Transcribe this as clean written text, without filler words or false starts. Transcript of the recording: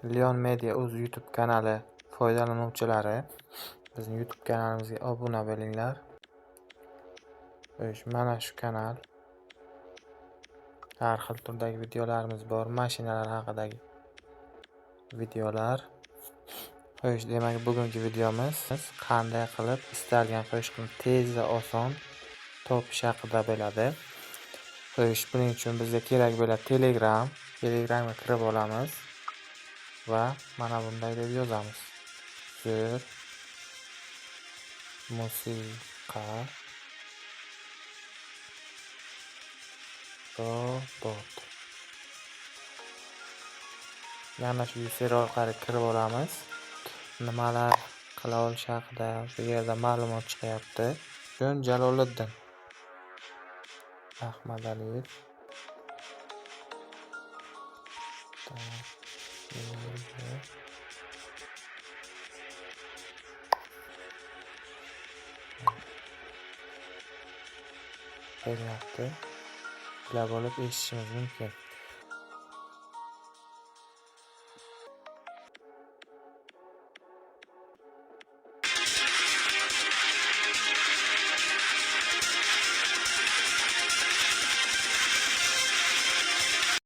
Leon Media o'z YouTube kanali foydalanuvchilari, bizning YouTube kanalimizga obuna bo'linglar. Mana shu kanal. Har xil turdagi videolarimiz bor, mashinalar haqidagi videolar. Demak, bugungi videomiz qanday qilib istalgan qo'shiqni tez va oson topish haqida bo'ladi. Buning uchun bizga kerak bo'ladi Telegramga kirib olamiz va mana bunday deb yozamiz. Zo'r musiqa robot. Yana shu user orqali kirib olamiz. Nimalar qila olish haqida bu yerda ma'lumot chiqyapti. Bugun Jaloliddin Ahmadaliyev beryapti. Bilib olib eshitishimiz mumkin.